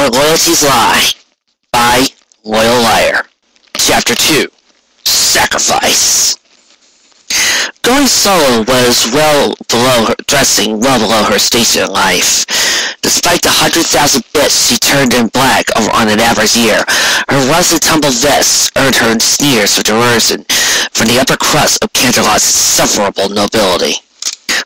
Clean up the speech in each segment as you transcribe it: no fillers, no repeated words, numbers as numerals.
Where Loyalties Lie by Loyalliar. Chapter 2. Sacrifice. Going solo was well below her station in life. Despite the 100,000 bits she turned in black on an average year, her rough-and-tumble vests earned her sneers of derision from the upper crust of Canterlot's insufferable nobility.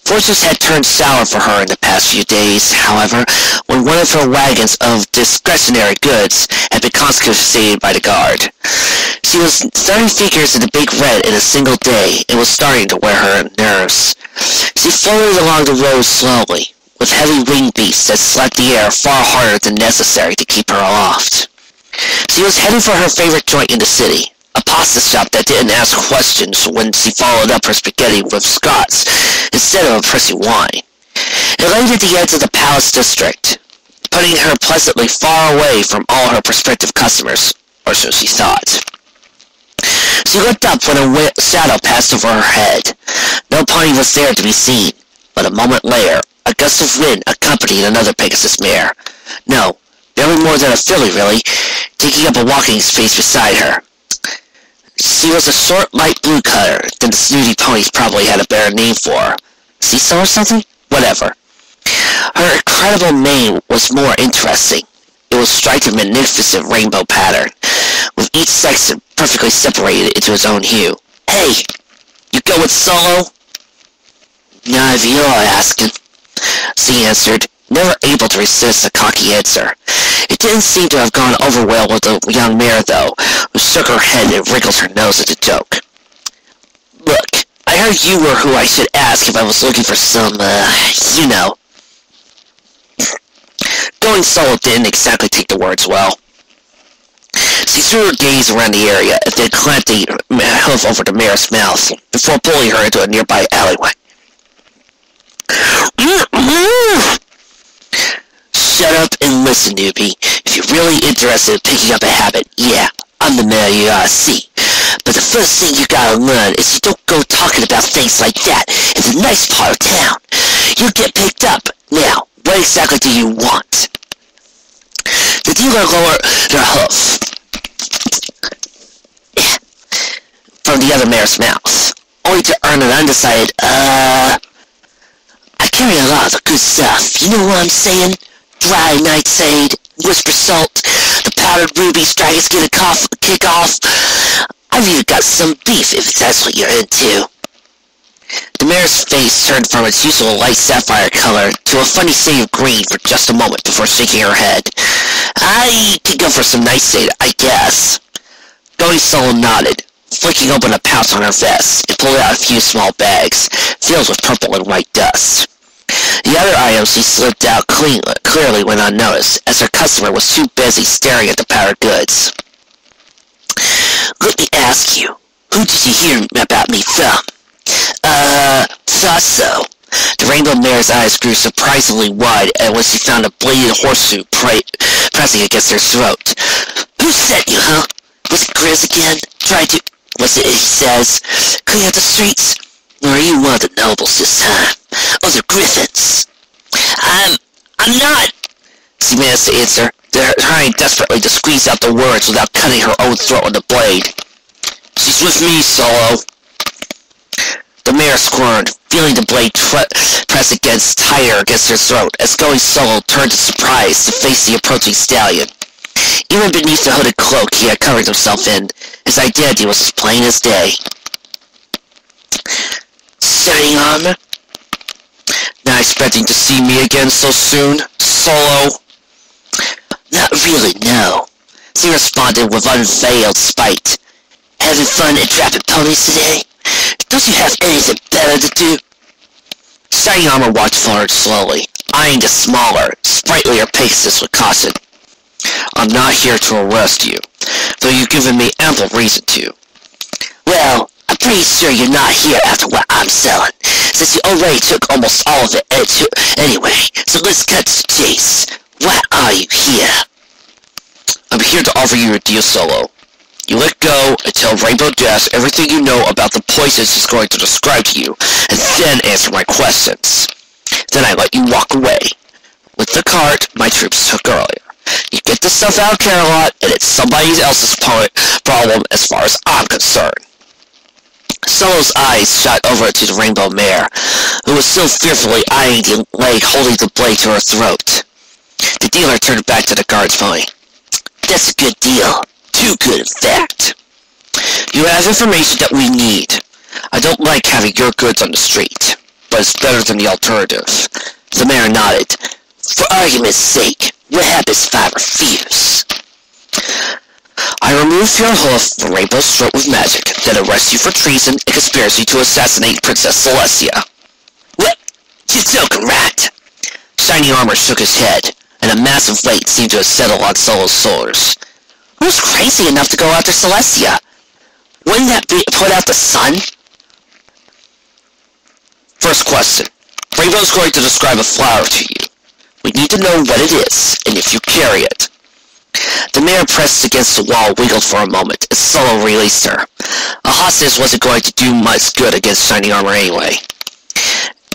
Fortunes had turned sour for her in the past few days, however, when one of her wagons of discretionary goods had been confiscated by the guard. She was 30 figures in the big red in a single day, and was starting to wear her nerves. She floated along the road slowly, with heavy wing beats that slapped the air far harder than necessary to keep her aloft. She was heading for her favorite joint in the city, a pasta shop that didn't ask questions when she followed up her spaghetti with Scots instead of a prissy wine. It lay at the edge of the Palace District, putting her pleasantly far away from all her prospective customers, or so she thought. She looked up when a shadow passed over her head. No pony was there to be seen, but a moment later, a gust of wind accompanied another Pegasus mare. No, barely more than a filly, really, taking up a walking space beside her. She was a short, light blue cutter that the snooty ponies probably had a better name for her. Cecil or something? Whatever. Her incredible mane was more interesting. It was striped in a magnificent rainbow pattern, with each section perfectly separated into its own hue. Hey, you go with solo? Not if you're asking, she answered, never able to resist a cocky answer. It didn't seem to have gone over well with the young mare, though, who shook her head and wriggled her nose at the joke. Look, I heard you were who I should ask if I was looking for some, you know. Going solo didn't exactly take the words well. She threw her gaze around the area and then clamped the hoof over the mare's mouth before pulling her into a nearby alleyway. Shut up and listen, newbie. If you're really interested in picking up a habit, yeah, I'm the man you gotta see. But the first thing you gotta learn is you don't go talking about things like that in the nice part of town. You'll get picked up. Now, what exactly do you want? The dealer lowered her hoof from the other mare's mouth, only to earn an undecided, I carry a lot of the good stuff, you know what I'm saying? Dry nightshade, whisper salt, the powdered rubies dragons get a kick off. I've even got some beef if that's what you're into. The mare's face turned from its usual light sapphire color to a funny shade of green for just a moment before shaking her head. I could go for some nightshade, I guess. Going solo nodded, flicking open a pouch on her vest, and pulled out a few small bags, filled with purple and white dust. The other items she slipped out clearly went unnoticed, as her customer was too busy staring at the powdered goods. Let me ask you, who did you hear about me from? Thought so. The rainbow mare's eyes grew surprisingly wide when she found a bladed horseshoe pressing against her throat. Who sent you, huh? Was it Grizz again? Was it, he says, clean out the streets? Or are you one of the nobles this time? Or the griffins? I'm not, she managed to answer, trying desperately to squeeze out the words without cutting her own throat with the blade. She's with me, Solo. The mare squirmed, feeling the blade press tighter against her throat, as Going Solo turned in surprise to face the approaching stallion. Even beneath the hooded cloak he had covered himself in, his identity was as plain as day. Shining armor? Not expecting to see me again so soon, Solo? Not really, no. She responded with unveiled spite. Having fun at trapping ponies today? Don't you have anything better to do? Shining armor walked forward slowly, eyeing the smaller, sprightlier Pegasus with caution. I'm not here to arrest you, though you've given me ample reason to. Well, I'm pretty sure you're not here after what I'm selling, since you already took almost all of it anyway, so let's cut to the chase. Why are you here? I'm here to offer you a deal, Solo. You let go and tell Rainbow Dash everything you know about the poisons she's going to describe to you, and then answer my questions. Then I let you walk away, with the cart my troops took earlier. You Get this stuff out of Care-a-Lot, and it's somebody else's problem as far as I'm concerned. Solo's eyes shot over to the Rainbow Mare, who was still fearfully eyeing the leg holding the blade to her throat. The dealer turned back to the guard's pony. That's a good deal. Too good, in fact. You have information that we need. I don't like having your goods on the street, but it's better than the alternative. The mayor nodded. For argument's sake, what happens if I refuse? I remove your hoof from Rainbow's throat with magic, then arrest you for treason and conspiracy to assassinate Princess Celestia. What? You're joking, rat! Shiny Armor shook his head, and a massive weight seemed to have settled on Solo's shoulders. Who's crazy enough to go after Celestia? Wouldn't that put out the sun? First question. Rainbow's going to describe a flower to you. We need to know what it is, and if you carry it. The mare pressed against the wall, wiggled for a moment, and Solo released her. A hostage wasn't going to do much good against Shiny Armor anyway.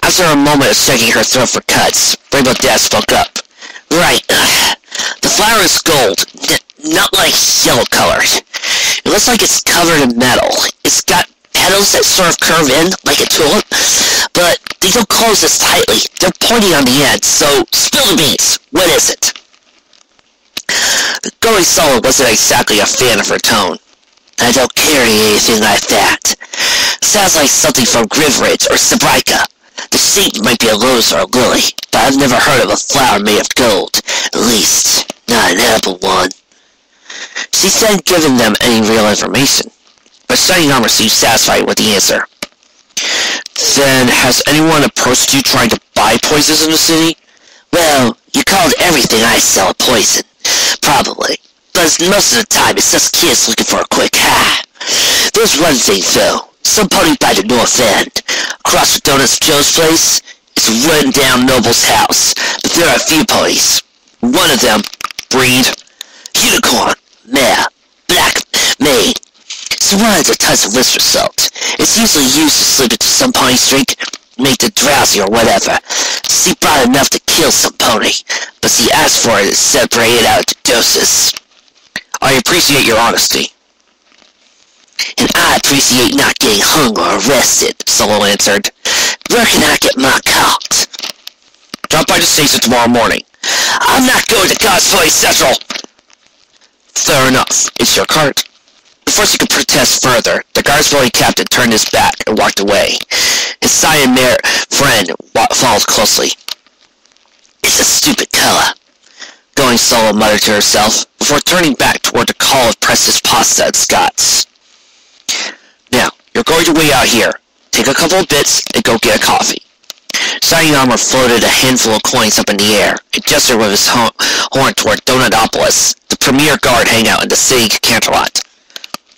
After a moment of checking her throat for cuts, Rainbow Dash spoke up. Right, the flower is gold, not like yellow-colored. It looks like it's covered in metal. It's got petals that sort of curve in, like a tulip, but they don't close as tightly. They're pointy on the end, so spill the beans. What is it? Going Solo wasn't exactly a fan of her tone. I don't carry anything like that. Sounds like something from Griveridge or Sabrika. The shape might be a rose or a lily, but I've never heard of a flower made of gold. At least, not an edible one. She said giving them any real information, but Shiny Armor seemed satisfied with the answer. Then, has anyone approached you trying to buy poisons in the city? Well, you called everything I sell a poison. Probably. But most of the time, it's just kids looking for a quick high. There's one thing, though. Some pony by the north end. Across from Donuts Joe's place, it's a run-down noble's house. But there are a few ponies. One of them, breed, unicorn, mare, black, maid. She wanted a touch of whisper salt. It's usually used to slip into some pony's drink, make them drowsy or whatever. She brought enough to kill some pony, but she asked for it and separated out into doses. I appreciate your honesty. And I appreciate not getting hung or arrested, Solo answered. Where can I get my cart? Drop by the station tomorrow morning. I'm not going to God's Place Central! Fair enough. It's your cart. Before she could protest further, the guard's boy captain turned his back and walked away. His cyan mare friend followed closely. It's a stupid color. Going Solo muttered to herself, before turning back toward the call of Precious Pasta and Scots. Now, you're going to wait out here. Take a couple of bits and go get a coffee. Shiny Armor floated a handful of coins up in the air and gestured with his horn toward Donatopolis, the premier guard hangout in the city Canterlot.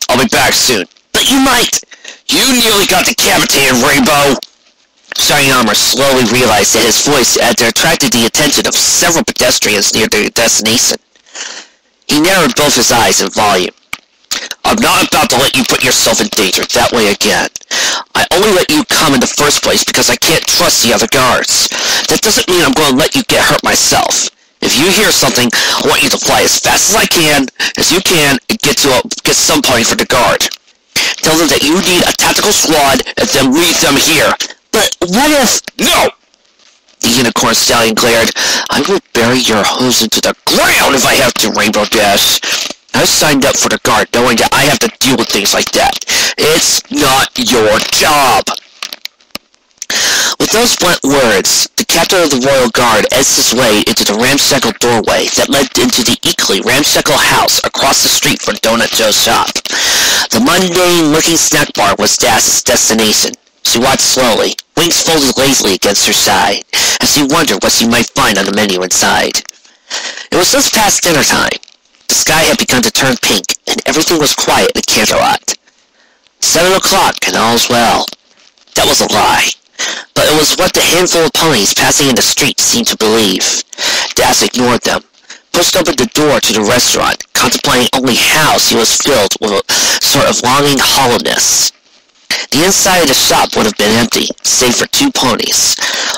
I'll be back soon. But you might! You nearly got decapitated, Rainbow! Shiny Armor slowly realized that his voice had attracted the attention of several pedestrians near their destination. He narrowed both his eyes in volume. I'm not about to let you put yourself in danger that way again. I only let you come in the first place because I can't trust the other guards. That doesn't mean I'm going to let you get hurt myself. If you hear something, I want you to fly as fast as you can, and get some pony for the guard. Tell them that you need a tactical squad, and then leave them here. But what if... No! The unicorn stallion glared. I will bury your hose into the ground if I have to, Rainbow Dash. I signed up for the guard knowing that I have to deal with things like that. It's not your job. With those blunt words, the captain of the royal guard edged his way into the ramshackle doorway that led into the equally ramshackle house across the street from Donut Joe's shop. The mundane-looking snack bar was Dash's destination. She watched slowly, wings folded lazily against her side, as she wondered what she might find on the menu inside. It was just past dinner time. The sky had begun to turn pink, and everything was quiet in Canterlot. 7 o'clock, and all's well. That was a lie. But it was what the handful of ponies passing in the street seemed to believe. Dash ignored them, pushed open the door to the restaurant, contemplating only how she was filled with a sort of longing hollowness. The inside of the shop would have been empty, save for 2 ponies.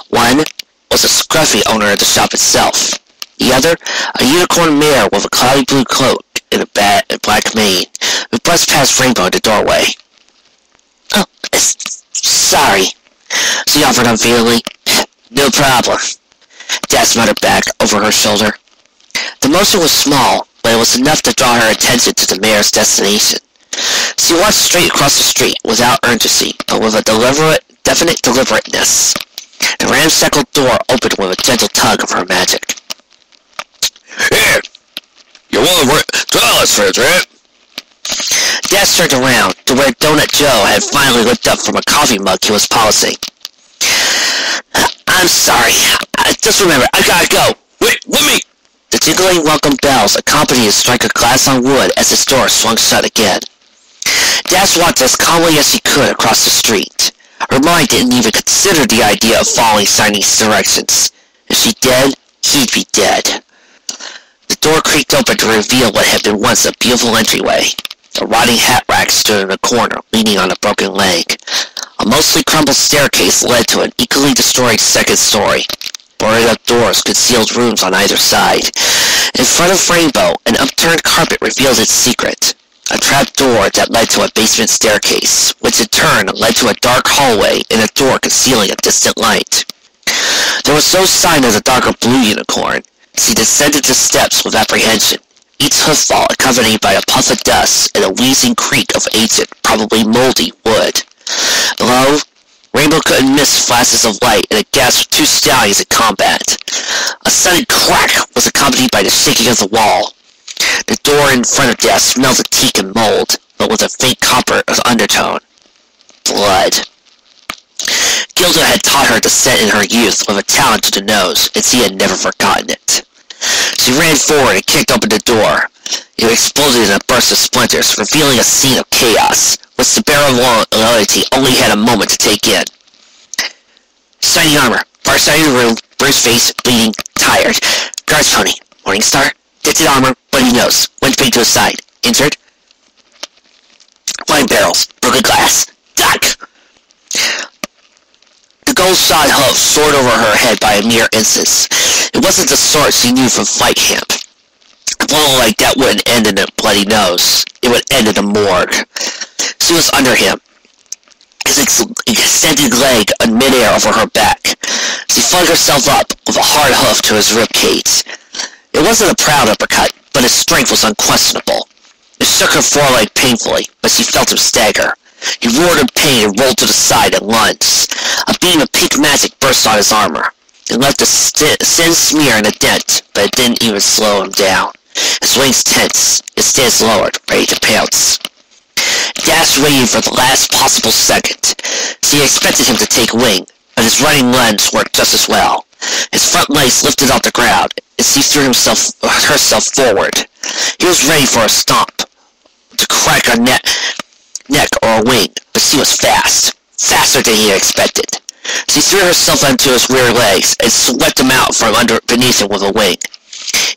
One was the scruffy owner of the shop itself. The other, a unicorn mare with a cloudy blue cloak and a black mane, who brushed past Rainbow in the doorway. "Oh, sorry," she offered unfeelingly. "No problem," Dash muttered back over her shoulder. The motion was small, but it was enough to draw her attention to the mare's destination. She walked straight across the street without urgency, but with a definite deliberateness. The ramshackle door opened with a gentle tug of her magic. "Here! You want to tell us, right?" Dash turned around to where Donut Joe had finally looked up from a coffee mug he was polishing. "I'm sorry. Just remember, I gotta go. Wait, let me..." The jingling welcome bells accompanied a strike of glass on wood as the door swung shut again. Dash walked as calmly as she could across the street. Her mind didn't even consider the idea of following Shiny's directions. If she did, he'd be dead. The door creaked open to reveal what had been once a beautiful entryway. A rotting hat rack stood in a corner, leaning on a broken leg. A mostly crumbled staircase led to an equally destroyed second story. Boarded-up doors concealed rooms on either side. In front of Rainbow, an upturned carpet revealed its secret. A trap door that led to a basement staircase, which in turn led to a dark hallway and a door concealing a distant light. There was no sign of the darker blue unicorn. She descended the steps with apprehension, each hoofball accompanied by a puff of dust and a wheezing creak of ancient, probably moldy, wood. Below, Rainbow couldn't miss flashes of light and a gasp of two stallions in combat. A sudden crack was accompanied by the shaking of the wall. The door in front of Dash smelled of teak and mold, but with a faint copper undertone. Blood. Gilda had taught her the scent in her youth with a talent to the nose, and she had never forgotten it. She ran forward and kicked open the door. It exploded in a burst of splinters, revealing a scene of chaos, which the bearer of loyalty only had a moment to take in. Shiny armor, far side of the room, bruised face, bleeding, tired. Guards pony, Morningstar, dented armor, bloody nose, went big to his side, injured. Wine barrels, broken glass, duck! The gold-shod hoof soared over her head by a mere instance. It wasn't the sort she knew from fight camp. A blow like that wouldn't end in a bloody nose. It would end in a morgue. She was under him, his extended leg in midair over her back. She flung herself up with a hard hoof to his ribcage. It wasn't a proud uppercut, but his strength was unquestionable. It shook her foreleg painfully, but she felt him stagger. He roared in pain and rolled to the side and lunged. A beam of pink magic burst on his armor. It left a thin smear and a dent, but it didn't even slow him down. His wings tense, his stance lowered, ready to pounce. Dash waited for the last possible second. She expected him to take wing, but his running lunge worked just as well. His front legs lifted off the ground, and she threw herself forward. He was ready for a stomp, to crack a neck or a wing, but she was fast. Faster than he had expected. She threw herself onto his rear legs and swept him out from beneath him with a wing.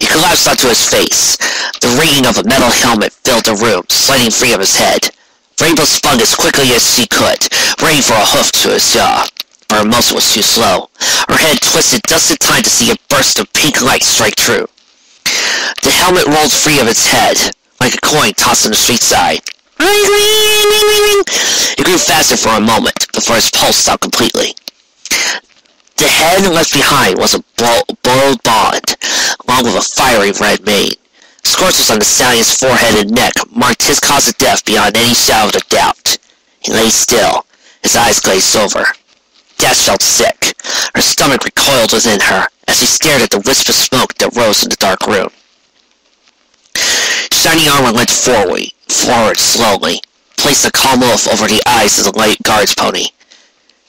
He collapsed onto his face. The ringing of a metal helmet filled the room, sliding free of his head. Rainbow spun as quickly as she could, ready for a hoof to his jaw. But her muscle was too slow. Her head twisted just in time to see a burst of pink light strike true. The helmet rolled free of its head, like a coin tossed on the street side. It grew faster for a moment, before his pulse stopped completely. The head left behind was a boiled bond, along with a fiery red mane. Scorches on the stallion's forehead and neck marked his cause of death beyond any shadow of doubt. He lay still, his eyes glazed over. Dash felt sick. Her stomach recoiled within her, as she stared at the wisp of smoke that rose in the dark room. Shiny armor leant forward slowly, placed a calm wolf over the eyes of the light guard's pony,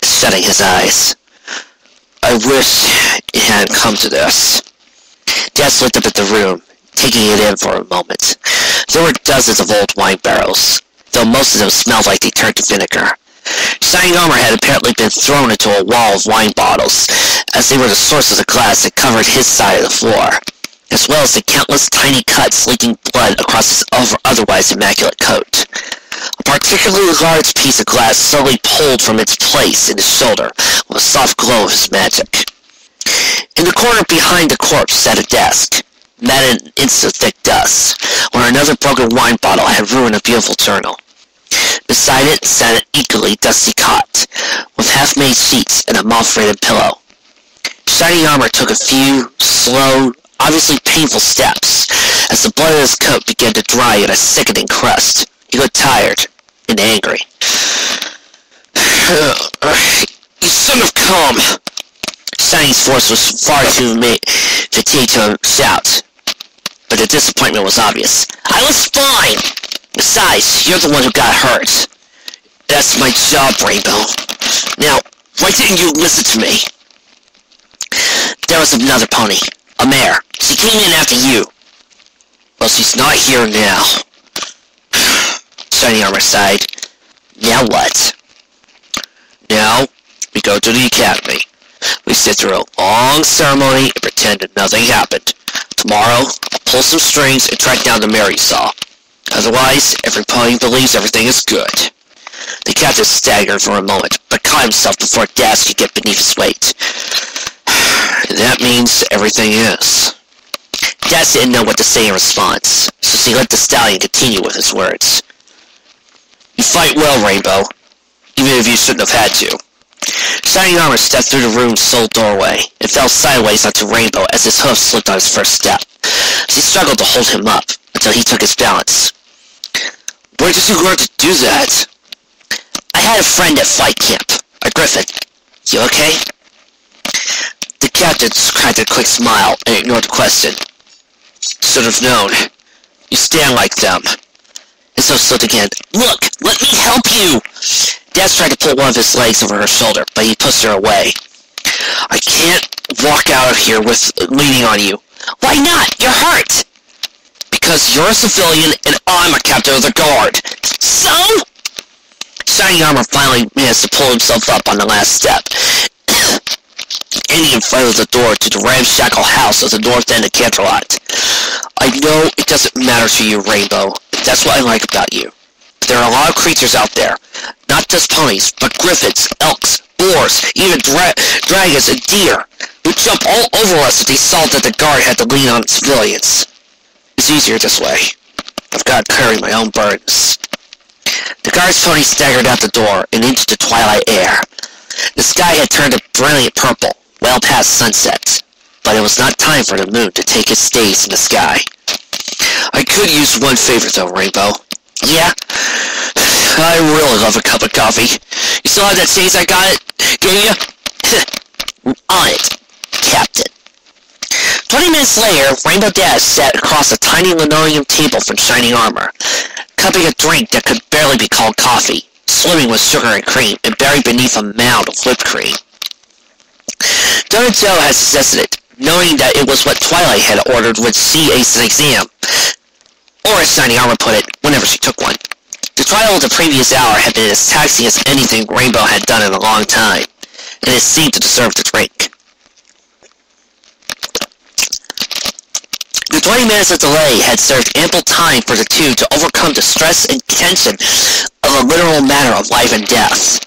shutting his eyes. I wish it hadn't come to this. Dash looked up at the room, taking it in for a moment. There were dozens of old wine barrels, though most of them smelled like they turned to vinegar. Shining armor had apparently been thrown into a wall of wine bottles, as they were the sources of glass that covered his side of the floor, as well as the countless tiny cuts leaking blood across his otherwise immaculate coat. A particularly large piece of glass slowly pulled from its place in his shoulder with a soft glow of his magic. In the corner behind the corpse sat a desk, matted in instant thick dust, where another broken wine bottle had ruined a beautiful journal. Beside it sat an equally dusty cot, with half-made sheets and a moth-rated pillow. Shining Armor took a few slow, obviously painful steps, as the blood of his coat began to dry in a sickening crust. He looked tired and angry. You shouldn't have come! Shining's voice was far too fatigued to shout, but the disappointment was obvious. I was fine! Besides, you're the one who got hurt. That's my job, Rainbow. Now, why didn't you listen to me? There was another pony, a mare. She came in after you. Well, she's not here now. Shining Armor sighed. Now what? Now, we go to the academy. We sit through a long ceremony and pretend that nothing happened. Tomorrow, I'll pull some strings and track down the mare you saw. Otherwise, every pony believes everything is good. The captain staggered for a moment, but caught himself before Daz could get beneath his weight. That means everything is. Daz didn't know what to say in response, so she let the stallion continue with his words. You fight well, Rainbow, even if you shouldn't have had to. Shining Armor stepped through the room's sole doorway and fell sideways onto Rainbow as his hoof slipped on his first step. She struggled to hold him up until he took his balance. Where did you learn to do that? I had a friend at fight camp, a griffin. You okay? The captain cracked a quick smile and ignored the question. Should have known. You stand like them. His hoof slipped again. Look! Let me help you! Daz tried to pull one of his legs over her shoulder, but he pushed her away. I can't walk out of here with leaning on you. Why not? You're hurt! Because you're a civilian and I'm a captain of the guard. So? Shining Armor finally managed to pull himself up on the last step, ending in front of the door to the ramshackle house at the north end of Canterlot. I know it doesn't matter to you, Rainbow. That's what I like about you. There are a lot of creatures out there, not just ponies, but griffins, elks, boars, even dragons and deer, who jump all over us if they saw that the guard had to lean on civilians. It's easier this way. I've got to carry my own burdens. The guard's pony staggered out the door and into the twilight air. The sky had turned a brilliant purple, well past sunset, but it was not time for the moon to take its stays in the sky. I could use one favor though, Rainbow. Yeah? I really love a cup of coffee. You still have that change I got it? Gave you? On it, Captain. 20 minutes later, Rainbow Daz sat across a tiny linoleum table from Shining Armor, cupping a drink that could barely be called coffee, swimming with sugar and cream, and buried beneath a mound of whipped cream. Joe had suggested it, knowing that it was what Twilight had ordered when she aced an exam, or as Shining Armor put it, whenever she took one. The trial of the previous hour had been as taxing as anything Rainbow had done in a long time, and it seemed to deserve the drink. The 20 minutes of delay had served ample time for the two to overcome the stress and tension of a literal matter of life and death.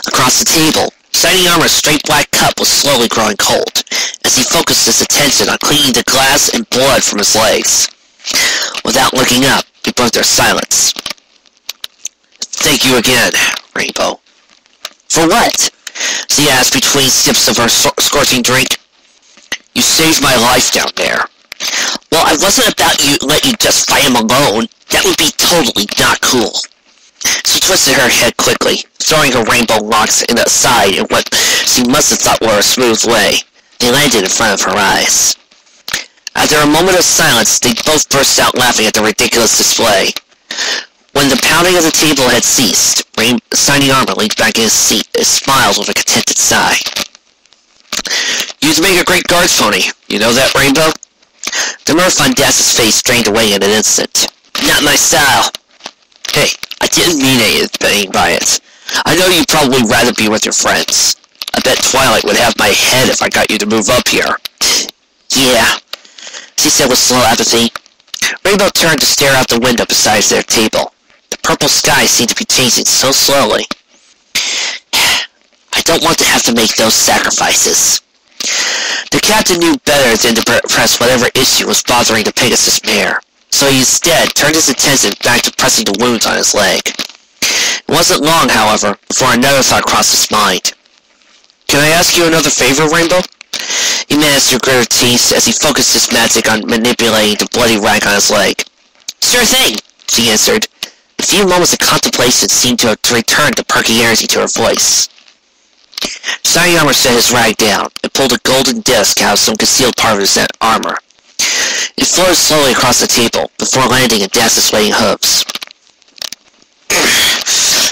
Across the table, Shining Armor's straight black cup was slowly growing cold, as he focused his attention on cleaning the glass and blood from his legs. Without looking up, he broke their silence. Thank you again, Rainbow. For what? She asked between sips of her scorching drink. You saved my life down there. Well, I wasn't about to let you just fight him alone. That would be totally not cool. She twisted her head quickly, throwing her rainbow locks aside in what she must have thought were a smooth way. They landed in front of her eyes. After a moment of silence, they both burst out laughing at the ridiculous display. When the pounding of the table had ceased, Shining Armor leaned back in his seat and smiled with a contented sigh. You'd make a great guard pony. You know that, Rainbow? The mirth on Daz's face drained away in an instant. Not my style. Hey, I didn't mean anything by it. I know you'd probably rather be with your friends. I bet Twilight would have my head if I got you to move up here. Yeah, she said with slow apathy. Rainbow turned to stare out the window beside their table. The purple sky seemed to be changing so slowly. I don't want to have to make those sacrifices. The captain knew better than to press whatever issue was bothering the Pegasus mare, so he instead turned his attention back to pressing the wounds on his leg. It wasn't long, however, before another thought crossed his mind. "Can I ask you another favor, Rainbow?" He managed to grit his teeth as he focused his magic on manipulating the bloody rag on his leg. "Sure thing," she answered. A few moments of contemplation seemed to return the perky energy to her voice. Shiny Armor set his rag down and pulled a golden disc out of some concealed part of his armor. It floated slowly across the table before landing in Dazz's waiting hooves.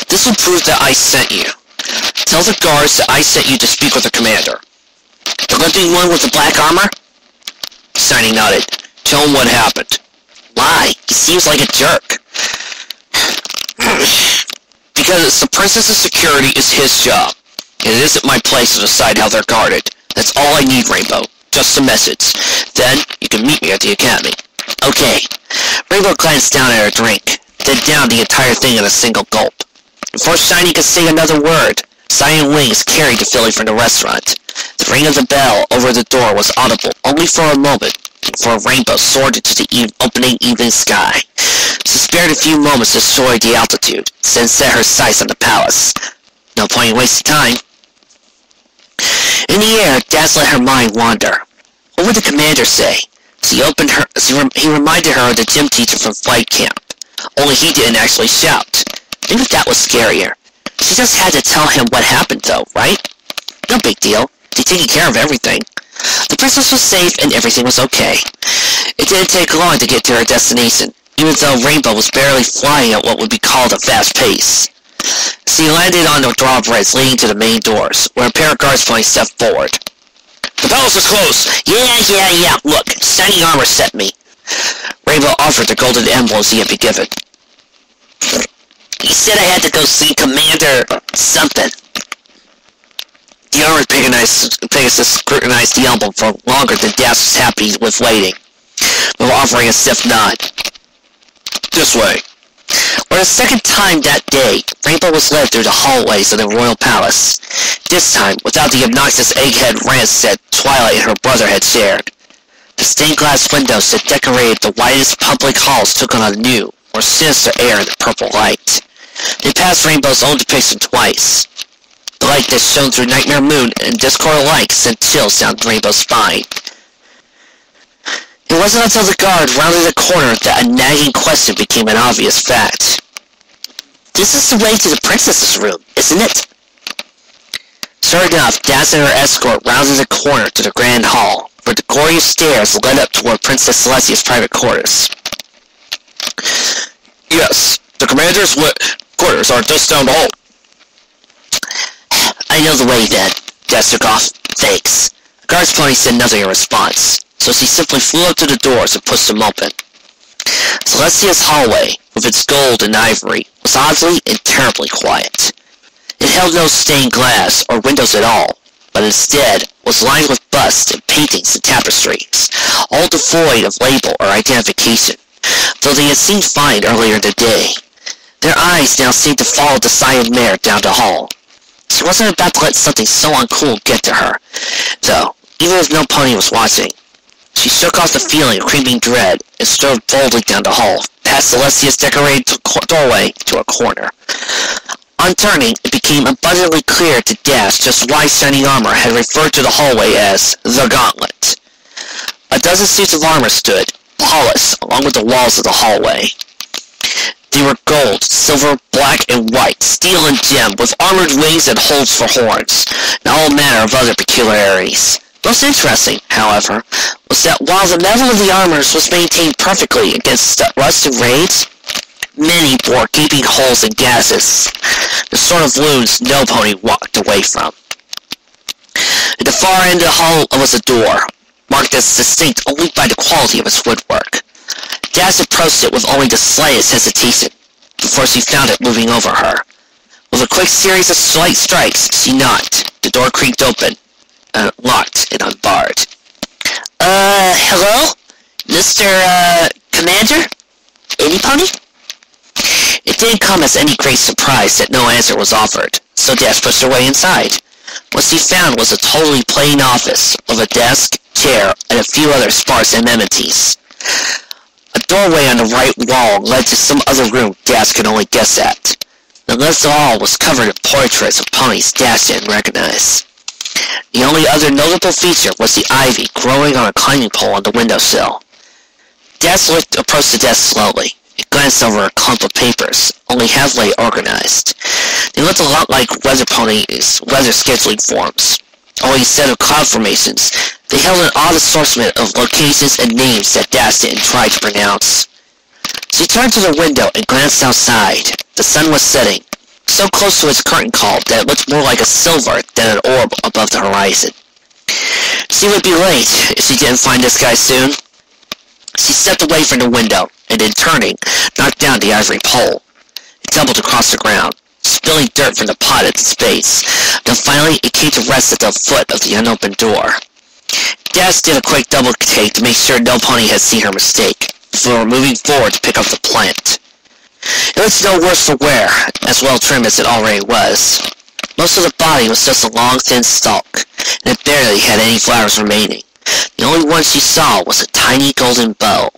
"This will prove that I sent you. Tell the guards that I sent you to speak with the commander." "The limping one with the black armor?" Shiny nodded. "Tell him what happened." "Why? He seems like a jerk." "Because the princess's security is his job. And it isn't my place to decide how they're guarded. That's all I need, Rainbow. Just a message. Then, you can meet me at the academy." "Okay." Rainbow glanced down at her drink, then down the entire thing in a single gulp. Before Shiny could say another word, silent wings carried the filly from the restaurant. The ring of the bell over the door was audible only for a moment, before Rainbow soared into the opening evening sky. She spared a few moments to enjoy the altitude, then set her sights on the palace. No point in wasting time. In the air, Daz let her mind wander. What would the commander say? He reminded her of the gym teacher from flight camp. Only he didn't actually shout. Maybe that was scarier. She just had to tell him what happened though, right? No big deal. They'd taken care of everything. The princess was safe and everything was okay. It didn't take long to get to her destination, even though Rainbow was barely flying at what would be called a fast pace. She landed on the drawbridge leading to the main doors, where a pair of guards pony stepped forward. "The palace is closed!" Yeah, look, Shiny Armor sent me." Rainbow offered the golden envelopes he had been given. "He said I had to go see Commander something." The armored Pegasus scrutinized the envelope for longer than Dash was happy with waiting, before offering a stiff nod. "This way." For the second time that day, Rainbow was led through the hallways of the royal palace, this time without the obnoxious egghead rants that Twilight and her brother had shared. The stained glass windows that decorated the widest public halls took on a new, more sinister air in the purple light. They passed Rainbow's own depiction twice. The light that shone through Nightmare Moon and Discord alike sent chills down Rainbow's spine. It wasn't until the guard rounded the corner that a nagging question became an obvious fact. "This is the way to the princess's room, isn't it?" Sure enough, Daz and her escort rounded the corner to the grand hall, where the glorious stairs led up toward Princess Celestia's private quarters. "Yes, the commander's quarters are just down the hall." "I know the way then," Daz took off. "Thanks." The guard's pony said nothing in response, so she simply flew up to the doors and pushed them open. Celestia's hallway, with its gold and ivory, was oddly and terribly quiet. It held no stained glass or windows at all, but instead was lined with busts and paintings and tapestries, all devoid of label or identification, though they had seemed fine earlier in the day. Their eyes now seemed to follow the silent mare down the hall. She wasn't about to let something so uncool get to her, though, even if no pony was watching. She shook off the feeling of creeping dread and strode boldly down the hall, past Celestia's decorated doorway to a corner. On turning, it became abundantly clear to Dash just why Shiny Armor had referred to the hallway as the Gauntlet. A dozen suits of armor stood, polished, along with the walls of the hallway. They were gold, silver, black, and white, steel and gem, with armored wings and holes for horns, and all manner of other peculiarities. Most interesting, however, was that while the metal of the armors was maintained perfectly against rust and raids, many bore gaping holes and gases, the sort of wounds no pony walked away from. At the far end of the hall was a door, marked as distinct only by the quality of its woodwork. Daz approached it with only the slightest hesitation, before she found it moving over her. With a quick series of slight strikes, she knocked. The door creaked open, locked and unbarred. Hello? Mr. Commander? Any pony?" It didn't come as any great surprise that no answer was offered, so Dash pushed her way inside. What she found was a totally plain office, with a desk, chair, and a few other sparse amenities. A doorway on the right wall led to some other room Dash could only guess at. The rest of all was covered in portraits of ponies Dash didn't recognize. The only other notable feature was the ivy growing on a climbing pole on the windowsill. Dash approached the desk slowly. It glanced over a clump of papers, only halfway organized. They looked a lot like weather scheduling forms. Only instead of cloud formations, they held an odd assortment of locations and names that Dash didn't try to pronounce. She turned to the window and glanced outside. The sun was setting, so close to its curtain call that it looked more like a silver than an orb above the horizon. She would be late if she didn't find this guy soon. She stepped away from the window, and in turning, knocked down the ivory pole. It tumbled across the ground, spilling dirt from the pot at its base, until finally it came to rest at the foot of the unopened door. Dash did a quick double take to make sure no pony had seen her mistake, before moving forward to pick up the plant. It looked no worse for wear, as well trimmed as it already was. Most of the body was just a long, thin stalk, and it barely had any flowers remaining. The only one she saw was a tiny golden bulb.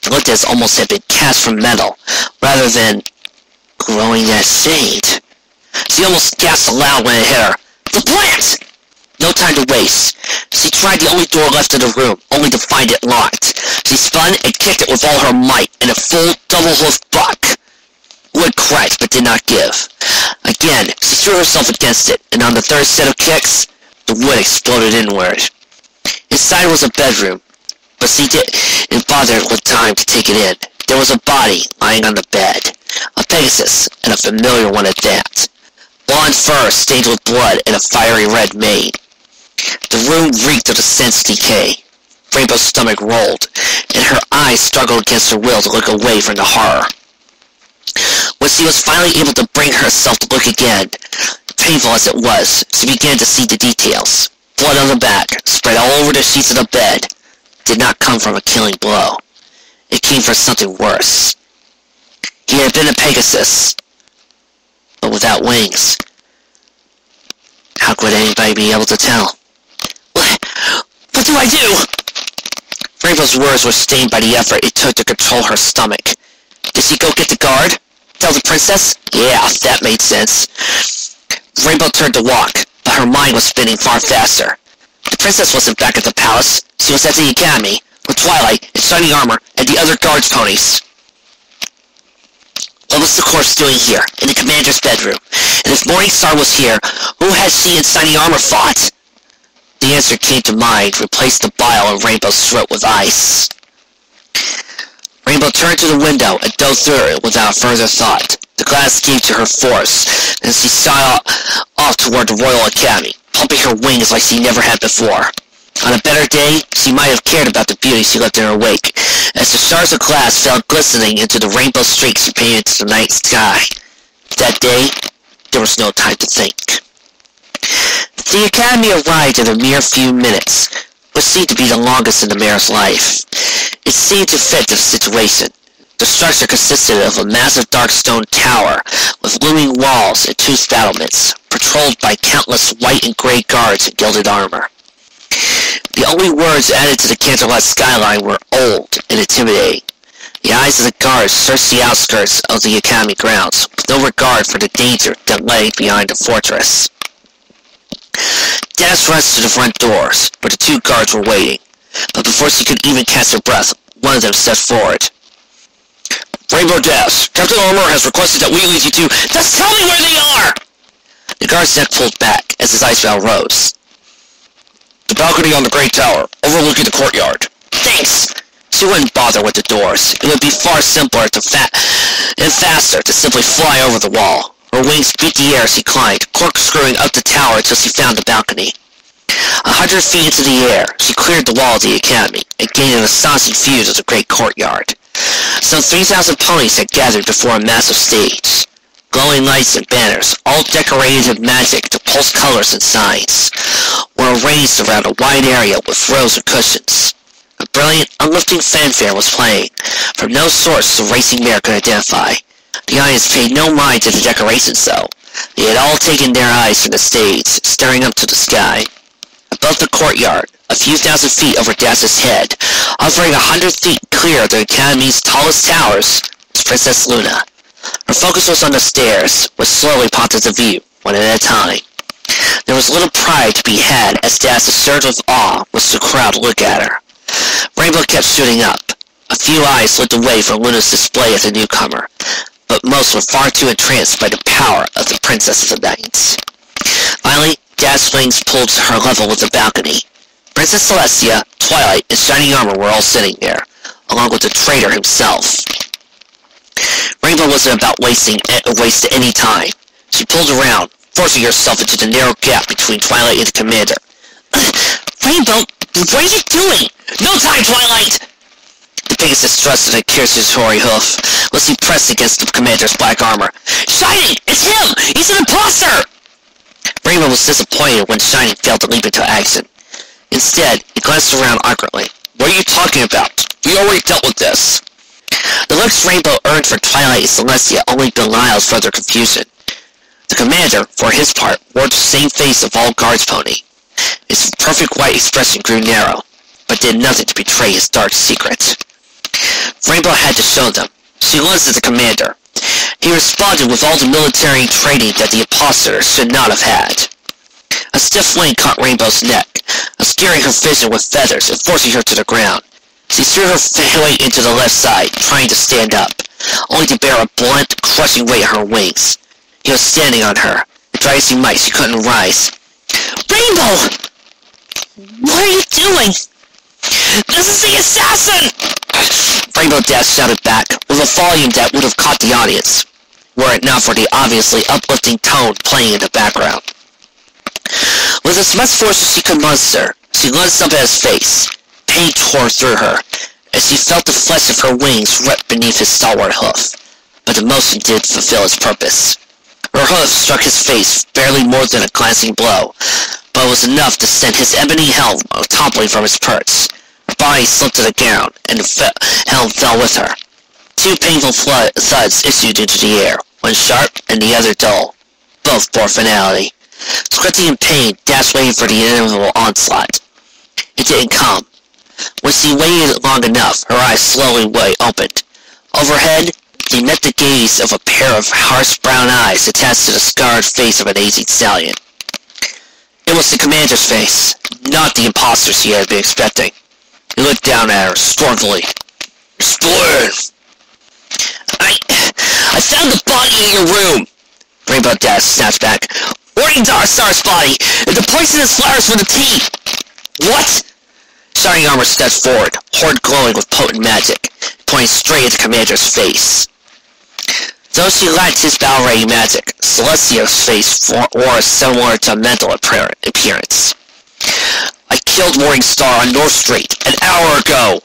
It looked as almost had been cast from metal, rather than growing that shade. She almost gasped aloud when it hit her. The plant! No time to waste. She tried the only door left in the room, only to find it locked. She spun and kicked it with all her might, and a full double-hoofed buck. Wood cracked, but did not give. Again, she threw herself against it, and on the third set of kicks, the wood exploded inward. Inside was a bedroom, but she didn't bother with time to take it in. There was a body lying on the bed, a Pegasus, and a familiar one at that. Blonde fur stained with blood and a fiery red mane. The room reeked of a sense decay. Rainbow's stomach rolled, and her eyes struggled against her will to look away from the horror. When she was finally able to bring herself to look again, painful as it was, she began to see the details. Blood on the back, spread all over the sheets of the bed, did not come from a killing blow. It came from something worse. He had been a Pegasus, but without wings. How could anybody be able to tell? What do I do? Rainbow's words were stained by the effort it took to control her stomach. Did she go get the guard? Tell the princess? Yeah, that made sense. Rainbow turned to walk, but her mind was spinning far faster. The princess wasn't back at the palace. She was at the academy, with Twilight in shining armor and the other guards' ponies. What was the corpse doing here, in the commander's bedroom? And if Morningstar was here, who had she in shining armor fought? The answer came to mind, replaced the bile in Rainbow's throat with ice. Rainbow turned to the window and dove through it without further thought. The glass gave to her force, and she shot off toward the Royal Academy, pumping her wings like she never had before. On a better day, she might have cared about the beauty she left in her wake, as the shards of glass fell glistening into the rainbow streaks she painted to the night sky. That day, there was no time to think. The Academy arrived in a mere few minutes, which seemed to be the longest in the mayor's life. It seemed to fit the situation. The structure consisted of a massive dark stone tower with looming walls and toothed battlements, patrolled by countless white and gray guards in gilded armor. The only words added to the candlelight skyline were old and intimidating. The eyes of the guards searched the outskirts of the academy grounds, with no regard for the danger that lay behind the fortress. Dash rushed to the front doors, where the two guards were waiting, but before she could even catch her breath, one of them stepped forward. Rainbow Dash, Captain Armor has requested that we lead you to... Just tell me where they are! The guard's neck pulled back as his eyebrow rose. The balcony on the Great Tower, overlooking the courtyard. Thanks! She wouldn't bother with the doors. It would be far simpler and faster to simply fly over the wall. Her wings beat the air as she climbed, corkscrewing up the tower until she found the balcony. 100 feet into the air, she cleared the wall of the academy and gained an astonishing view of the great courtyard. Some 3,000 ponies had gathered before a massive stage. Glowing lights and banners, all decorated in magic to pulse colors and signs, were arranged around a wide area with rows of cushions. A brilliant, uplifting fanfare was playing, from no source the racing mare could identify. The audience paid no mind to the decorations, though. They had all taken their eyes from the stage, staring up to the sky. Above the courtyard, a few thousand feet over Dazz's head, hovering 100 feet clear of the Academy's tallest towers, was Princess Luna. Her focus was on the stairs, which slowly popped into view, one at a time. There was little pride to be had as Dazz surged with awe as the crowd looked at her. Rainbow kept shooting up. A few eyes looked away from Luna's display of the newcomer, but most were far too entranced by the power of the Princess of the Night. Finally, Dazz's wings pulled to her level with the balcony. Princess Celestia, Twilight, and Shining Armor were all sitting there, along with the traitor himself. Rainbow wasn't about wasting any time. She pulled around, forcing herself into the narrow gap between Twilight and the commander. Rainbow, what are you doing? No time, Twilight! The Pegasus thrusted a accusatory hoof, as he pressed against the commander's black armor. Shining! It's him! He's an imposter! Rainbow was disappointed when Shining failed to leap into action. Instead, he glanced around awkwardly. What are you talking about? We already dealt with this. The looks Rainbow earned for Twilight and Celestia only belied further confusion. The commander, for his part, wore the same face of all guards pony. His perfect white expression grew narrow, but did nothing to betray his dark secret. Rainbow had to show them. She glanced at the commander. He responded with all the military training that the imposter should not have had. A stiff wing caught Rainbow's neck, obscuring her vision with feathers and forcing her to the ground. She threw her weight into the left side, trying to stand up, only to bear a blunt, crushing weight on her wings. He was standing on her. Try as he might, she couldn't rise. Rainbow! What are you doing? This is the assassin! Rainbow Dash shouted back, with a volume that would have caught the audience, were it not for the obviously uplifting tone playing in the background. With as much force as she could muster, she glanced up at his face. Pain tore through her, as she felt the flesh of her wings rip beneath his stalwart hoof. But the motion did fulfill its purpose. Her hoof struck his face barely more than a glancing blow, but it was enough to send his ebony helm toppling from his perch. Her body slipped to the ground, and the helm fell with her. Two painful thuds issued into the air, one sharp and the other dull. Both bore finality. Squinting in pain, Dash waited for the inevitable onslaught. It didn't come. When she waited long enough, her eyes slowly opened. Overhead, they met the gaze of a pair of harsh brown eyes attached to the scarred face of an aging stallion. It was the commander's face, not the imposter she had been expecting. He looked down at her scornfully. Explain! I found the body in your room! Rainbow Dash snapped back. Warning to our star's body! It's the poisonous flowers for the tea! What? Shining Armor stepped forward, horn glowing with potent magic, pointing straight at the commander's face. Though she lacked his battle-ready magic, Celestia's face wore a similar to mental appearance. I killed Morning Star on North Street an hour ago!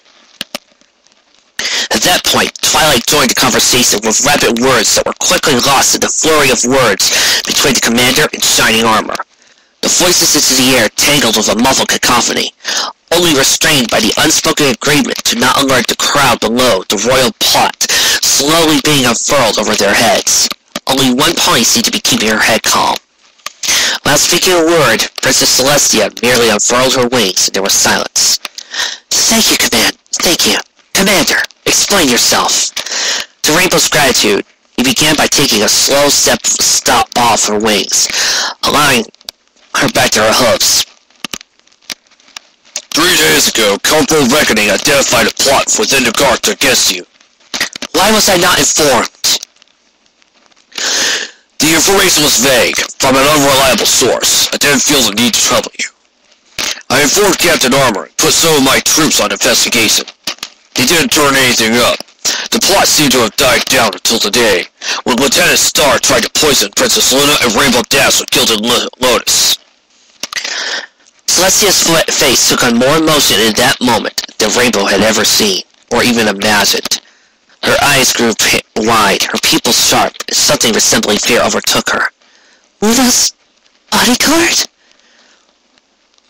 At that point, Twilight joined the conversation with rapid words that were quickly lost in the flurry of words between the commander and Shining Armor. The voices into the air tangled with a muffled cacophony, only restrained by the unspoken agreement to not alert the crowd below the royal plot slowly being unfurled over their heads. Only one pony seemed to be keeping her head calm. Without speaking a word, Princess Celestia merely unfurled her wings and there was silence. Thank you, Thank you. Commander, explain yourself. To Rainbow's gratitude, he began by taking a slow stop off her wings, allowing her back to her hooves. 3 days ago, Corporal Reckoning identified a plot within the guards against you. Why was I not informed? The information was vague, from an unreliable source. I didn't feel the need to trouble you. I informed Captain Armor and put some of my troops on investigation. They didn't turn anything up. The plot seemed to have died down until today, when Lieutenant Star tried to poison Princess Luna and Rainbow Dash with Gilded Lotus. Celestia's face took on more emotion in that moment than Rainbow had ever seen, or even imagined. Her eyes grew wide, her pupils sharp, and something resembling fear overtook her. Luna's bodyguard?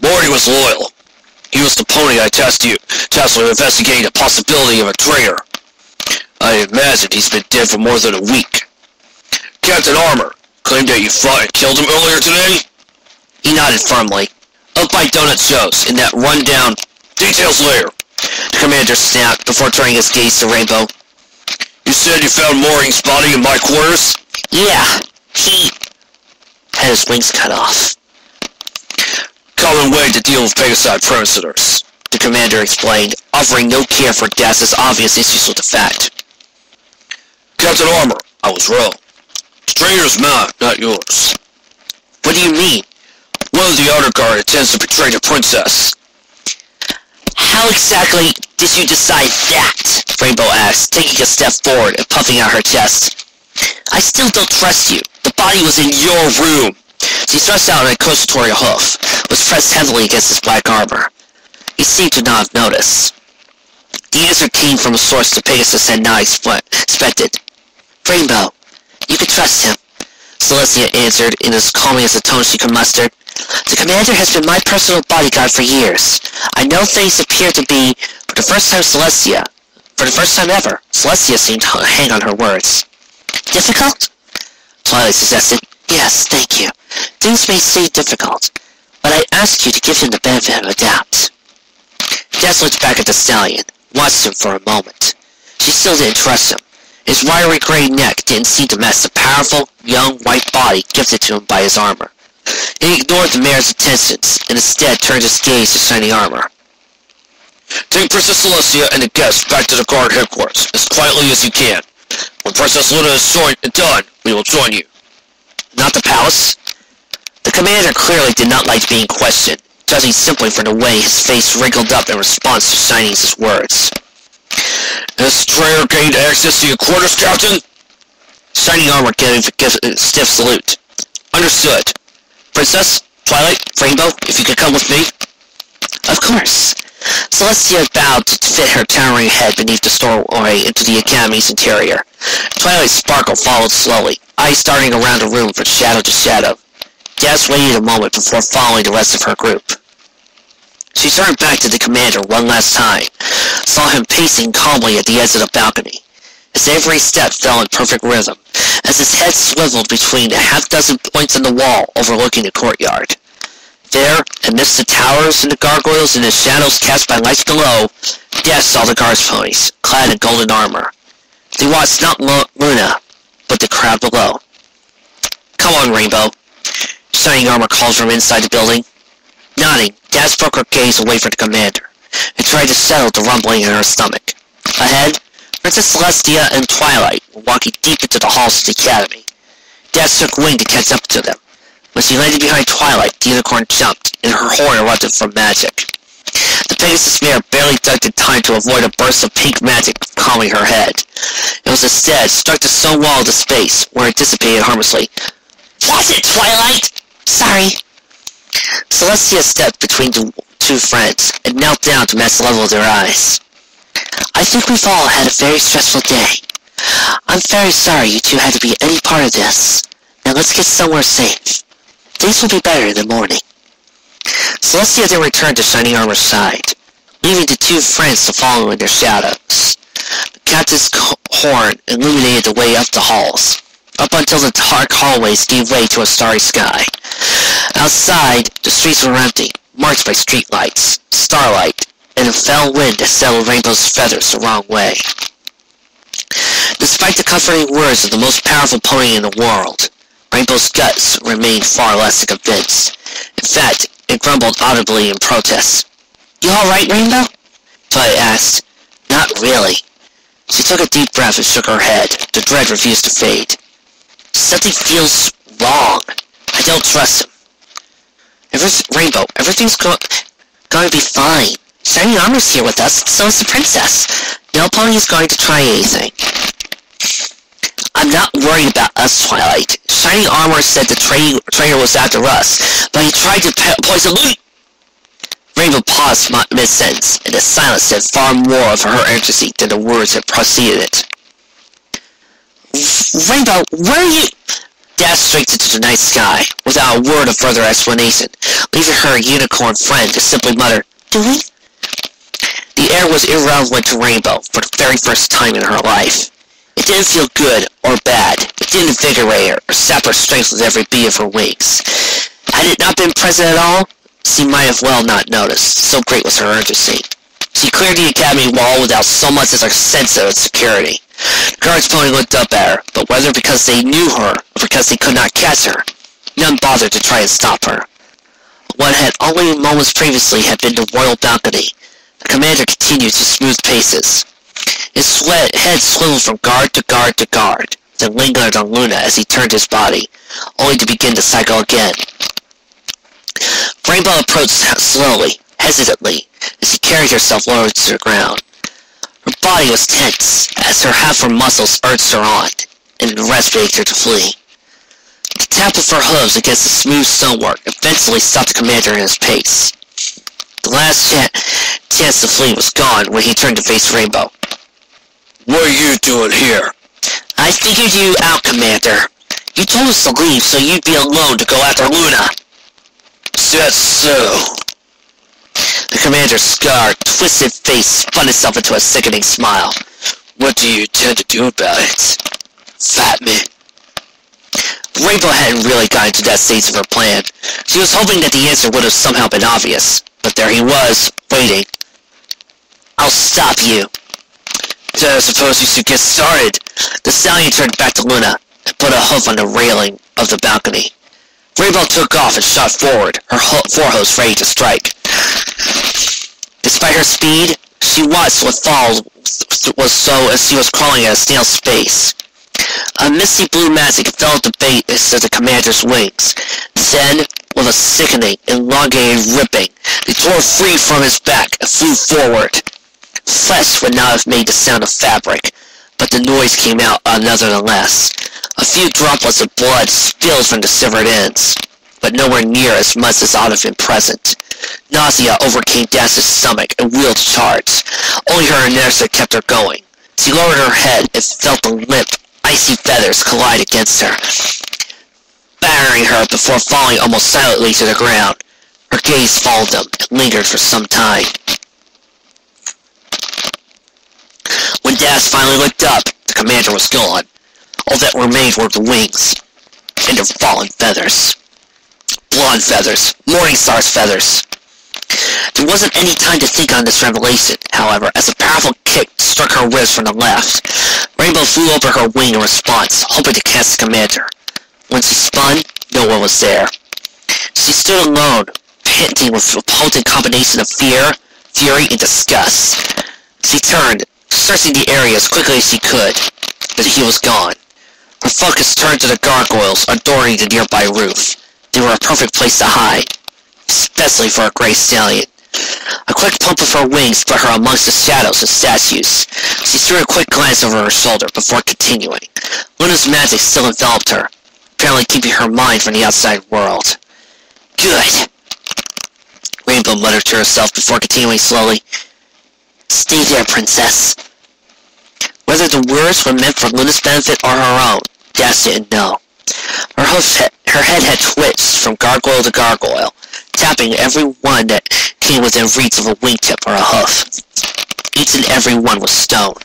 Morty was loyal. He was the pony I tasked with investigating the possibility of a traitor. I imagine he's been dead for more than a week. Captain Armor, Claimed that you fought and killed him earlier today? He nodded firmly. Up by Donut Joe's, in that rundown details lair. The commander snapped before turning his gaze to Rainbow. You said you found Maureen's body in my quarters? Yeah, he had his wings cut off. Common way to deal with Pegaside prisoners, the commander explained, offering no care for Das's obvious issues with the fact. Captain Armor, I was wrong. Stranger's mine, not yours. What do you mean? One of the honor guard intends to betray the princess. How exactly did you decide that? Rainbow asked, taking a step forward and puffing out her chest. I still don't trust you. The body was in your room. She stretched out an accusatorial hoof, was pressed heavily against his black armor. He seemed to not have noticed. The answer came from a source the Pegasus had not expected. Rainbow, you can trust him, Celestia answered in as calming as a tone she could muster. The commander has been my personal bodyguard for years. I know things appear to be, for the first time ever, Celestia seemed to hang on her words. Difficult? Twilight suggested. Yes, thank you. Things may seem difficult, but I asked you to give him the benefit of the doubt. Jess looked back at the stallion, watched him for a moment. She still didn't trust him. His wiry gray neck didn't seem to match the powerful, young, white body gifted to him by his armor. He ignored the mayor's attentions, and instead turned his gaze to Shining Armor. Take Princess Celestia and the guests back to the guard headquarters, as quietly as you can. When Princess Luna is done, we will join you. Not the palace? The commander clearly did not like being questioned, judging simply from the way his face wrinkled up in response to Shining's words. Has Strayer gained access to your quarters, Captain? Shining Armor gave a stiff salute. Understood. Princess, Twilight, Rainbow, if you could come with me. Of course. Celestia bowed to fit her towering head beneath the doorway into the Academy's interior. Twilight's sparkle followed slowly, eyes darting around the room from shadow to shadow. Jazz waited a moment before following the rest of her group. She turned back to the commander one last time, saw him pacing calmly at the edge of the balcony. His every step fell in perfect rhythm, as his head swiveled between a half-dozen points on the wall overlooking the courtyard. There, amidst the towers and the gargoyles and the shadows cast by lights below, Death saw the guards' ponies, clad in golden armor. They watched not Luna, but the crowd below. Come on, Rainbow. Shining Armor called from inside the building. Nodding, Daz broke her gaze away from the commander, and tried to settle the rumbling in her stomach. Ahead, Princess Celestia and Twilight were walking deep into the halls of the Academy. Daz took wing to catch up to them. When she landed behind Twilight, the unicorn jumped, and her horn erupted from magic. The Pegasus mare barely ducked in time to avoid a burst of pink magic calming her head. It was instead struck the stone wall of the space, where it dissipated harmlessly. Watch it, Twilight! Sorry. Celestia stepped between the two friends, and knelt down to match the level of their eyes. I think we've all had a very stressful day. I'm very sorry you two had to be any part of this. Now let's get somewhere safe. Things will be better in the morning. Celestia then returned to Shining Armor's side, leaving the two friends to follow in their shadows. The captain's horn illuminated the way up the halls, up until the dark hallways gave way to a starry sky. Outside, the streets were empty, marked by streetlights, starlight, and a fell wind that settled Rainbow's feathers the wrong way. Despite the comforting words of the most powerful pony in the world, Rainbow's guts remained far less convinced. In fact, it grumbled audibly in protest. You alright, Rainbow? Twilight asked. Not really. She took a deep breath and shook her head. The dread refused to fade. Something feels wrong. I don't trust him. Rainbow, everything's going to be fine. Shining Armor's here with us, so is the princess. No pony is going to try anything. I'm not worried about us, Twilight. Shining Armor said the traitor was after us, but he tried to poison Luna. Rainbow paused mid-sentence, and the silence said far more of her urgency than the words that preceded it. Rainbow, where are you? Dashed straight into the night sky, without a word of further explanation, leaving her unicorn friend to simply mutter, Doing? The air was irrelevant to Rainbow for the very first time in her life. It didn't feel good or bad. It didn't invigorate her or sap her strength with every beat of her wings. Had it not been present at all, she might have well not noticed, so great was her urgency. She cleared the academy wall without so much as a sense of its security. The guards pony looked up at her, but whether because they knew her or because they could not catch her, none bothered to try and stop her. What had only moments previously had been the royal balcony, the commander continued to smooth paces. His head swiveled from guard to guard to guard, then lingered on Luna as he turned his body, only to begin to cycle again. Rainbow approached slowly, hesitantly, as she carried herself lower to the ground. Her body was tense, as half her muscles urged her on, and the rest begged her to flee. The tap of her hooves against the smooth stonework eventually stopped the commander in his pace. The last chance to flee was gone when he turned to face Rainbow. "What are you doing here?" "I figured you out, Commander. You told us to leave so you'd be alone to go after Luna." "That's so." The commander's scarred, twisted face spun itself into a sickening smile. "What do you intend to do about it?" "Fight me." Rainbow hadn't really gotten to that stage of her plan. She was hoping that the answer would have somehow been obvious, but there he was, waiting. "I'll stop you." "Then I suppose you should get started." The stallion turned back to Luna and put a hoof on the railing of the balcony. Rainbow took off and shot forward, her forehoofs ready to strike. Despite her speed, she watched what fall was so as she was crawling at a snail's pace. A misty blue magic fell at the base of the commander's wings. Then, with a sickening, elongated ripping, they tore free from his back and flew forward. Flesh would not have made the sound of fabric, but the noise came out nonetheless. A few droplets of blood spilled from the severed ends, but nowhere near as much as ought to have been present. Nausea overcame Dash's stomach and wheeled charts. Only her inertia kept her going. She lowered her head and felt the limp, icy feathers collide against her, battering her before falling almost silently to the ground. Her gaze followed them and lingered for some time. When Dash finally looked up, the commander was gone. All that remained were the wings and their fallen feathers. Blonde feathers, Morningstar's feathers. There wasn't any time to think on this revelation, however, as a powerful kick struck her ribs from the left. Rainbow flew over her wing in response, hoping to catch the commander. When she spun, no one was there. She stood alone, panting with a potent combination of fear, fury, and disgust. She turned, searching the area as quickly as she could, but he was gone. Her focus turned to the gargoyles adorning the nearby roof. They were a perfect place to hide, especially for a gray stallion. A quick pump of her wings put her amongst the shadows and statues. She threw a quick glance over her shoulder before continuing. Luna's magic still enveloped her, apparently keeping her mind from the outside world. "Good," Rainbow muttered to herself before continuing slowly. "Stay there, princess." Whether the words were meant for Luna's benefit or her own, Dash didn't know. Her head had twitched from gargoyle to gargoyle, tapping every one that came within reach of a wingtip or a hoof. Each and every one was stone.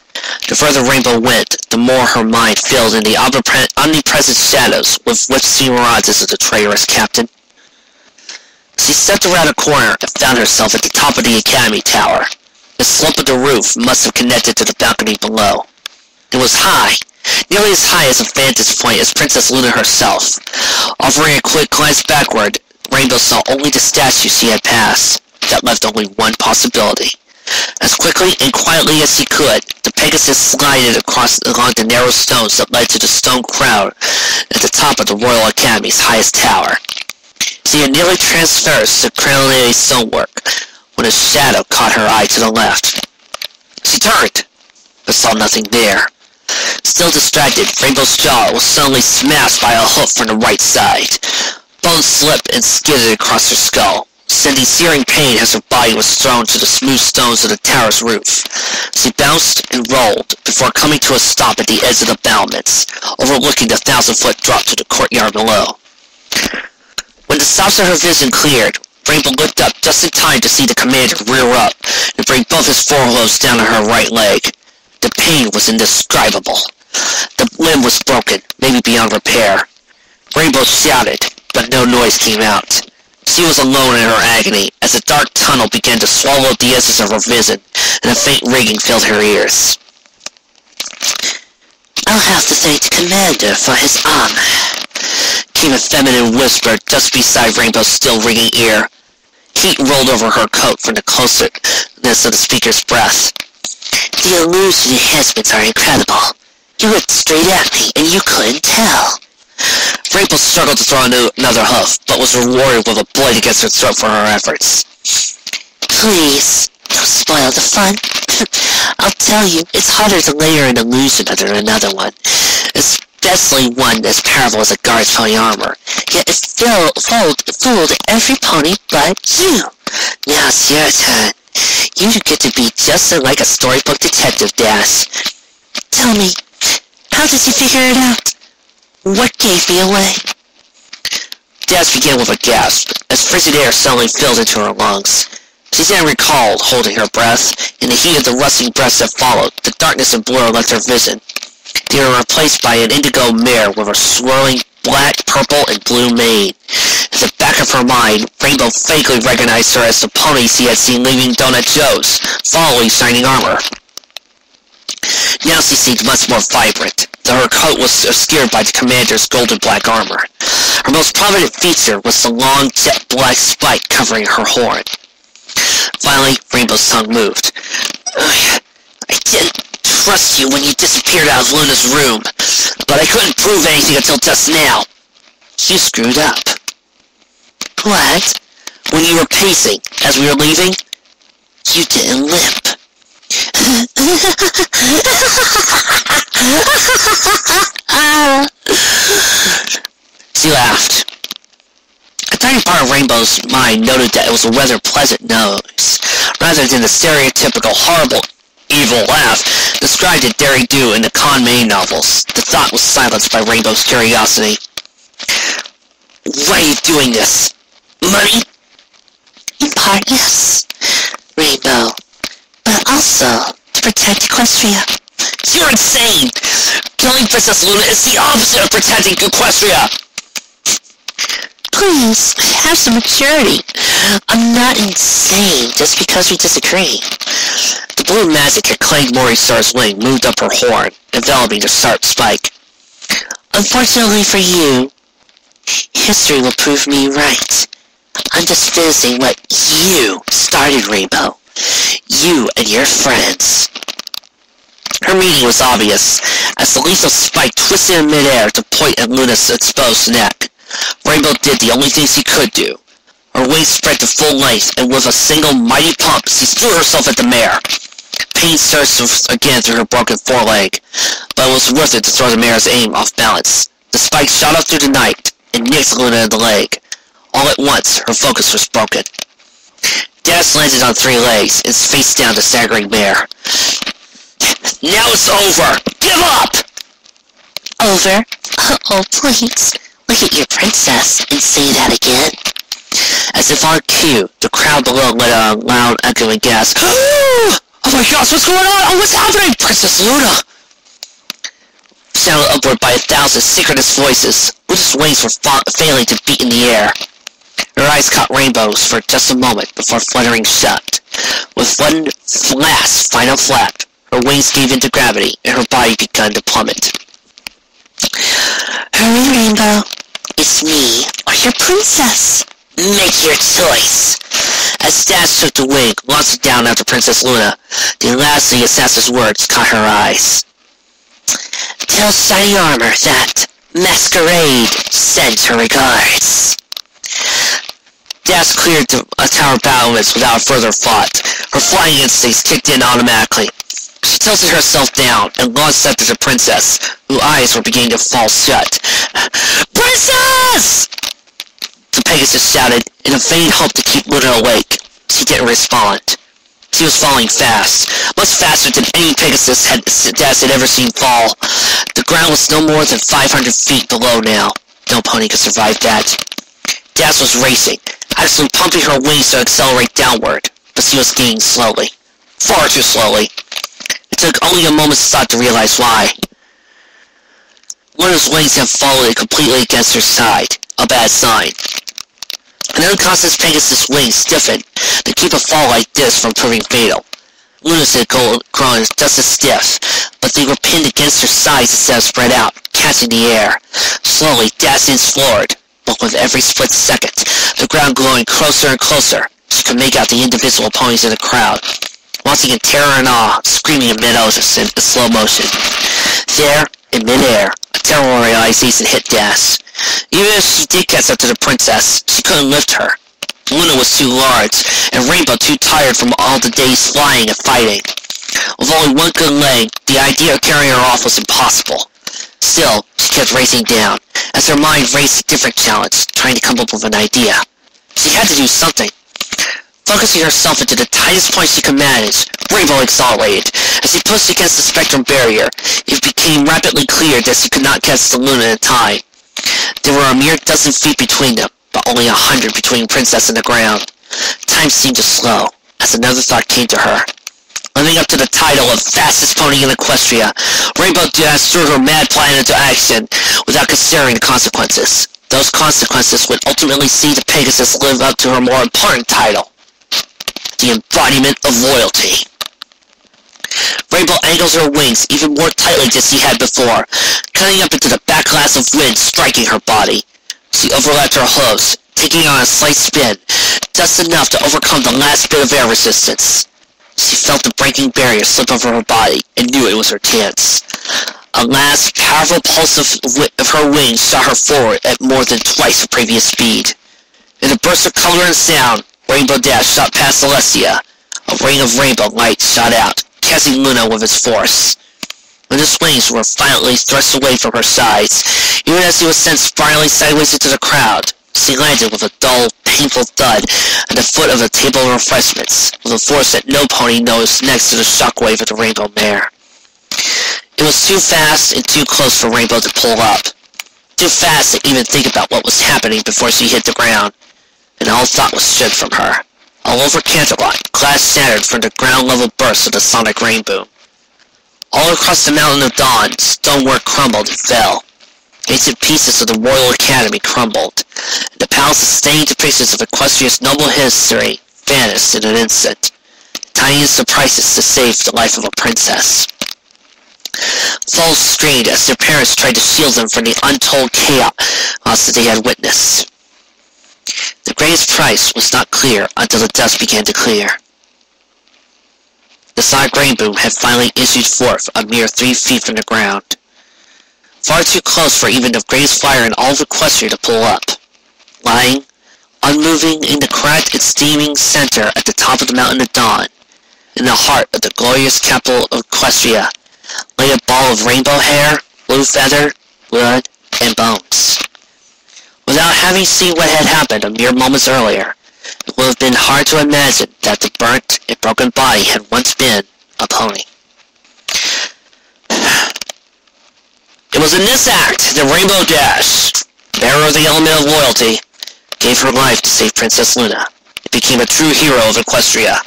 The further Rainbow went, the more her mind filled in the omnipresent shadows with which she mirages of the traitorous captain. She stepped around a corner and found herself at the top of the academy tower. The slope of the roof must have connected to the balcony below. It was high, nearly as high as a vantage point as Princess Luna herself. Offering a quick glance backward, Rainbow saw only the statue she had passed. That left only one possibility. As quickly and quietly as she could, the Pegasus glided along the narrow stones that led to the stone crown at the top of the Royal Academy's highest tower. She had nearly transversed the crenelated stonework when a shadow caught her eye to the left. She turned, but saw nothing there. Still distracted, Rainbow's jaw was suddenly smashed by a hoof from the right side. Bones slipped and skidded across her skull, sending searing pain as her body was thrown to the smooth stones of the tower's roof. She bounced and rolled before coming to a stop at the edge of the battlements, overlooking the 1,000-foot drop to the courtyard below. When the stops of her vision cleared, Rainbow looked up just in time to see the commander rear up and bring both his foreloads down on her right leg. The pain was indescribable. The limb was broken, maybe beyond repair. Rainbow shouted, but no noise came out. She was alone in her agony, as a dark tunnel began to swallow up the essence of her vision, and a faint ringing filled her ears. "I'll have to thank the Commander for his honor," came a feminine whisper just beside Rainbow's still ringing ear. Heat rolled over her coat from the closeness of the speaker's breath. "The illusion enhancements are incredible. You looked straight at me, and you couldn't tell." Rainbow struggled to throw another hoof, but was rewarded with a blade against her throat for her efforts. "Please, don't spoil the fun. I'll tell you, it's harder to layer an illusion under another one, especially one as powerful as a guard's pony armor. Yet it fooled every pony but you. Now it's your turn. You get to be just like a storybook detective, Dash. Tell me, how did you figure it out? What gave me away?" Dash began with a gasp, as frigid air suddenly filled into her lungs. She then recalled holding her breath. In the heat of the rustling breaths that followed, the darkness and blur left her vision. They were replaced by an indigo mare with a swirling black, purple, and blue mane. In the back of her mind, Rainbow vaguely recognized her as the pony she had seen leaving Donut Joe's, following Shining Armor. Now she seemed much more vibrant, though her coat was obscured by the Commander's golden black armor. Her most prominent feature was the long jet black spike covering her horn. Finally, Rainbow's tongue moved. "I didn't trust you when you disappeared out of Luna's room, but I couldn't prove anything until just now. You screwed up." "What?" "When you were pacing, as we were leaving, you didn't limp." She laughed. A tiny part of Rainbow's mind noted that it was a rather pleasant noise, rather than the stereotypical horrible, evil laugh described in Derry Do in the Con Main novels. The thought was silenced by Rainbow's curiosity. "Why are you doing this? Money?" "In part, yes, Rainbow, but also to protect Equestria." "You're insane! Killing Princess Luna is the opposite of protecting Equestria!" "Please, have some maturity. I'm not insane just because we disagree." The blue magic that claimed Morningstar's wing moved up her horn, enveloping the sharp spike. "Unfortunately for you, history will prove me right. I'm just finishing what you started, Rainbow. You and your friends." Her meaning was obvious, as the lethal spike twisted in midair to point at Luna's exposed neck. Rainbow did the only thing she could do. Her wings spread to full length, and with a single mighty pump, she threw herself at the mare. Pain surged again through her broken foreleg, but it was worth it to throw the mare's aim off balance. The spike shot up through the night, and nicked Luna in the leg. All at once, her focus was broken. Dash landed on 3 legs, and faced down the staggering mare. "Now it's over! Give up!" "Over? Oh, please. Look at your princess and say that again." As if on cue, the crowd below let out a loud, echoing gasp. "Oh my gosh, what's going on? Oh, what's happening? Princess Luna!" Sounded upward by 1,000 synchronous voices. Luna's wings were failing to beat in the air. Her eyes caught Rainbow's for just a moment before fluttering shut. With one last final flap, her wings gave into gravity, and her body began to plummet. "Hurry, Rainbow. It's me or your princess. Make your choice." As Dash took the wing, launched down after Princess Luna, the last of the assassin's words caught her eyes. "Tell Shining Armor that Masquerade sends her regards." Dash cleared the tower battlements without further thought. Her flying instincts kicked in automatically. She tilted herself down and launched after the princess, whose eyes were beginning to fall shut. "Princess!" The Pegasus shouted, in a vain hope to keep Luna awake. She didn't respond. She was falling fast, much faster than any Pegasus Dash had ever seen fall. The ground was no more than 500 feet below now. No pony could survive that. Dash was racing, actually pumping her wings to accelerate downward, but she was gaining slowly. Far too slowly. It took only a moment's thought to realize why. Luna's wings had fallen completely against her side, a bad sign. An unconscious Pegasus' wings stiffened to keep a fall like this from proving fatal. Luna's had grown just as stiff, but they were pinned against her sides instead of spread out, catching the air. Slowly, Dash inched forward, but with every split second, the ground growing closer and closer. She could make out the individual ponies in the crowd, watching in terror and awe, screaming in mid-ocean in slow motion. There, in mid-air, a terrible realization hit Dash. Even if she did catch up to the princess, she couldn't lift her. Luna was too large, and Rainbow too tired from all the days flying and fighting. With only one good leg, the idea of carrying her off was impossible. Still, she kept racing down, as her mind raced a different challenge, trying to come up with an idea. She had to do something. Focusing herself into the tightest point she could manage, Rainbow accelerated. As she pushed against the spectrum barrier, it became rapidly clear that she could not catch the Luna in time. There were a mere dozen feet between them, but only 100 between Princess and the ground. Time seemed to slow, as another thought came to her. Living up to the title of fastest pony in Equestria, Rainbow Dash threw her mad plan into action without considering the consequences. Those consequences would ultimately see the Pegasus live up to her more important title, the embodiment of loyalty. Rainbow angles her wings even more tightly than she had before, cutting up into the backlash of wind striking her body. She overlapped her hooves, taking on a slight spin, just enough to overcome the last bit of air resistance. She felt the breaking barrier slip over her body and knew it was her chance. A last, powerful pulse of her wings shot her forward at more than twice her previous speed. In a burst of color and sound, Rainbow Dash shot past Celestia. A ring of rainbow light shot out, catching Luna with its force. Luna's wings were violently thrust away from her sides, even as she was sent spiraling sideways into the crowd. She landed with a dull, painful thud at the foot of a table of refreshments, with a force that no pony knows next to the shockwave of the Rainbow Mare. It was too fast and too close for Rainbow to pull up. Too fast to even think about what was happening before she hit the ground, and all thought was stripped from her. All over Canterlot, glass shattered from the ground-level bursts of the sonic rain boom. All across the Mountain of Dawn, stonework crumbled and fell. Ancient pieces of the Royal Academy crumbled, and the palace's stained depictions of Equestria's noble history vanished in an instant, tiniest of prices to save the life of a princess. Souls screamed as their parents tried to shield them from the untold chaos that they had witnessed. The greatest price was not clear until the dust began to clear. The sonic rain boom had finally issued forth a mere 3 feet from the ground. Far too close for even the greatest flyer in all of Equestria to pull up. Lying, unmoving in the cracked and steaming center at the top of the Mountain of Dawn, in the heart of the glorious capital of Equestria, lay a ball of rainbow hair, blue feather, blood, and bones. Without having seen what had happened a mere moments earlier, it would have been hard to imagine that the burnt and broken body had once been a pony. It was in this act that Rainbow Dash, bearer of the element of loyalty, gave her life to save Princess Luna. It became a true hero of Equestria.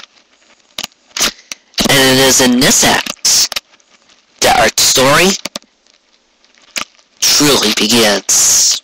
And it is in this act that our story truly begins.